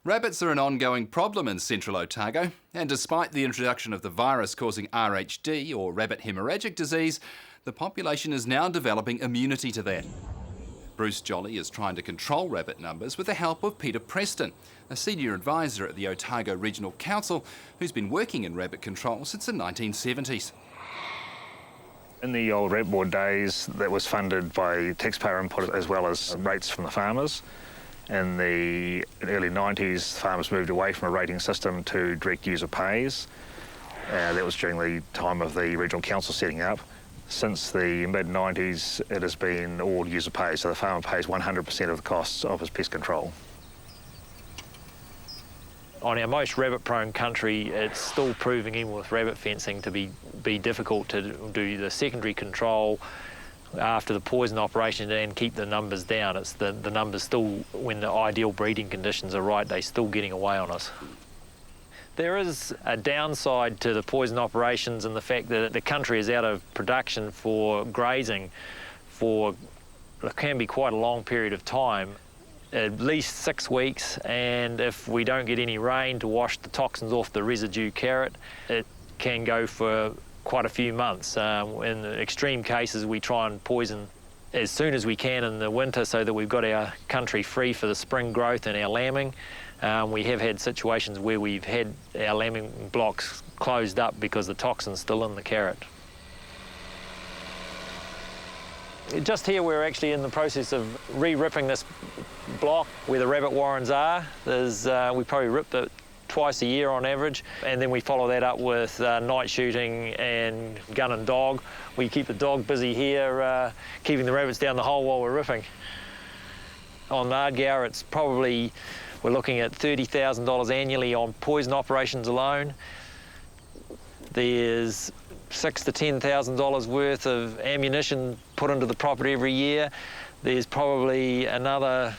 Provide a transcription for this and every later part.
Rabbits are an ongoing problem in central Otago, and despite the introduction of the virus causing RHD, or rabbit hemorrhagic disease, the population is now developing immunity to that. Bruce Jolly is trying to control rabbit numbers with the help of Peter Preston, a senior advisor at the Otago Regional Council who's been working in rabbit control since the 1970s. In the old rabbit board days, that was funded by taxpayer input as well as rates from the farmers. In the early 90s, farmers moved away from a rating system to direct user pays. That was during the time of the regional council setting up. Since the mid-90s, it has been all user pays, so the farmer pays 100% of the costs of his pest control. On our most rabbit-prone country, it's still proving, even with rabbit fencing, to be difficult to do the secondary control after the poison operation and keep the numbers down. It's the numbers still, when the ideal breeding conditions are right, they're still getting away on us. There is a downside to the poison operations and the fact that the country is out of production for grazing for it can be quite a long period of time, at least 6 weeks, and if we don't get any rain to wash the toxins off the residue carrot, it can go for quite a few months. In extreme cases, we try and poison as soon as we can in the winter so that we've got our country free for the spring growth and our lambing. We have had situations where we've had our lambing blocks closed up because the toxin's still in the carrot. Just here we're actually in the process of re-ripping this block where the rabbit warrens are. We probably rip it twice a year on average, and then we follow that up with night shooting and gun and dog. We keep the dog busy here, keeping the rabbits down the hole while we're ripping. On Ardgour, it's probably, we're looking at $30,000 annually on poison operations alone. There's $6,000 to $10,000 worth of ammunition put into the property every year. There's probably another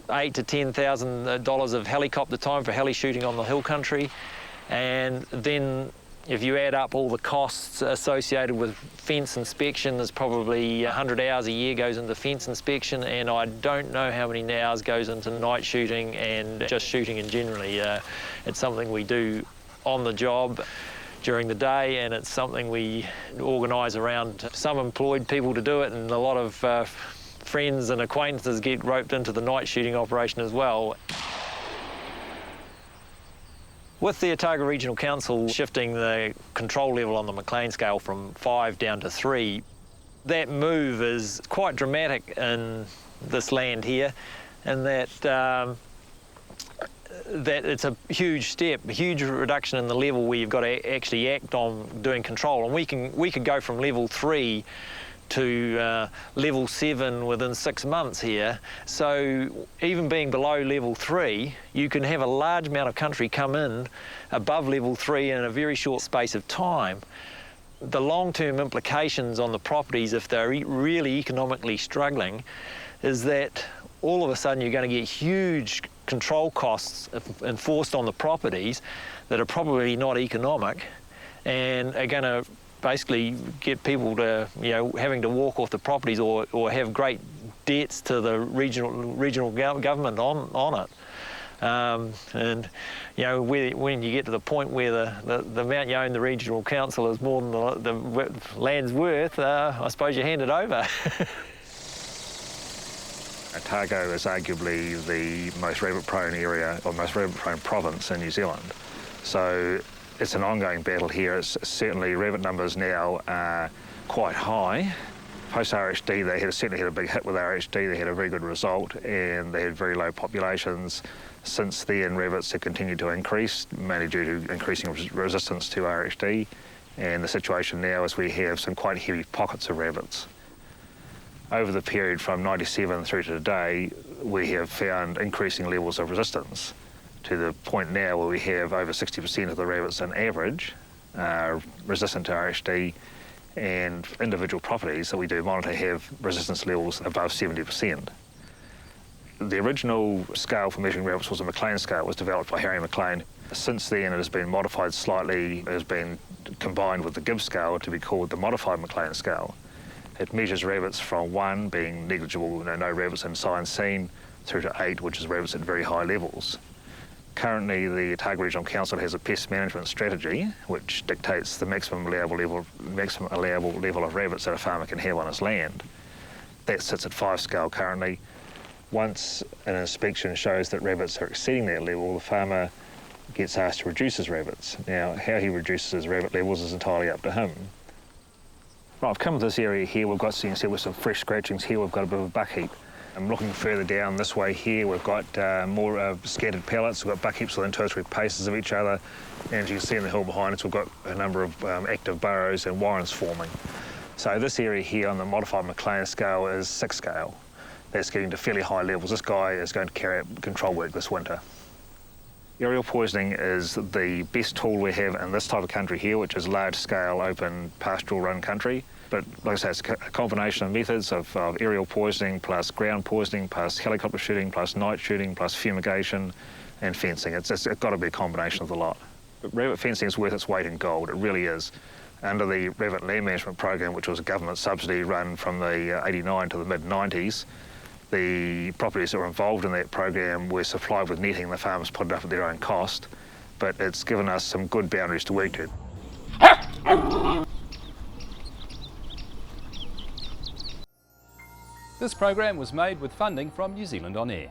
$8,000 to $10,000 of helicopter time for heli shooting on the hill country. And then if you add up all the costs associated with fence inspection, there's probably 100 hours a year goes into fence inspection, and I don't know how many hours goes into night shooting and just shooting in generally. It's something we do on the job during the day, and it's something we organise around some employed people to do it, and a lot of friends and acquaintances get roped into the night shooting operation as well. With the Otago Regional Council shifting the control level on the McLean Scale from 5 down to 3, that move is quite dramatic in this land here, and that it's a huge step, a huge reduction in the level where you've got to actually act on doing control. And we could go from level 3 to level 7 within 6 months here. So even being below level 3, you can have a large amount of country come in above level 3 in a very short space of time. The long-term implications on the properties, if they're really economically struggling, is that all of a sudden you're going to get huge control costs enforced on the properties that are probably not economic and are going to basically get people to, having to walk off the properties or have great debts to the regional government on it. And when you get to the point where the amount you own the regional council is more than the land's worth, I suppose you hand it over. Otago is arguably the most rabbit-prone area, or most rabbit-prone province in New Zealand. So it's an ongoing battle here. It's certainly rabbit numbers now are quite high. Post-RHD, they certainly had a big hit with RHD. They had a very good result, and they had very low populations. Since then, rabbits have continued to increase, mainly due to increasing resistance to RHD. And the situation now is we have some quite heavy pockets of rabbits. Over the period from 97 through to today, we have found increasing levels of resistance to the point now where we have over 60% of the rabbits on average resistant to RHD, and individual properties that we do monitor have resistance levels above 70%. The original scale for measuring rabbits was a McLean Scale. It was developed by Harry McLean. Since then, it has been modified slightly. It has been combined with the Gibbs scale to be called the modified McLean Scale. It measures rabbits from 1 being negligible, no rabbits in sign seen, through to 8, which is rabbits at very high levels. Currently, the Otago Regional Council has a pest management strategy which dictates the maximum allowable level of rabbits that a farmer can have on his land. That sits at 5 scale currently. Once an inspection shows that rabbits are exceeding that level, the farmer gets asked to reduce his rabbits. Now, how he reduces his rabbit levels is entirely up to him. Right, I've come to this area here, we've got, you can see with some fresh scratchings here, we've got a bit of a buck heap. I'm looking further down this way here, we've got more scattered pellets, we've got buck heaps within 2 or 3 paces of each other, and as you can see in the hill behind us, we've got a number of active burrows and warrens forming. So this area here on the modified McLean scale is 6 scale. That's getting to fairly high levels. This guy is going to carry out control work this winter. Aerial poisoning is the best tool we have in this type of country here, which is large-scale, open, pastoral-run country. But like I say, it's a combination of methods of aerial poisoning plus ground poisoning plus helicopter shooting plus night shooting plus fumigation and fencing. It's got to be a combination of the lot. But rabbit fencing is worth its weight in gold, it really is. Under the Rabbit Land Management Program, which was a government subsidy run from the 89 to the mid-90s, the properties that were involved in that program were supplied with netting. The farmers put it up at their own cost, but it's given us some good boundaries to work to. This program was made with funding from New Zealand On Air.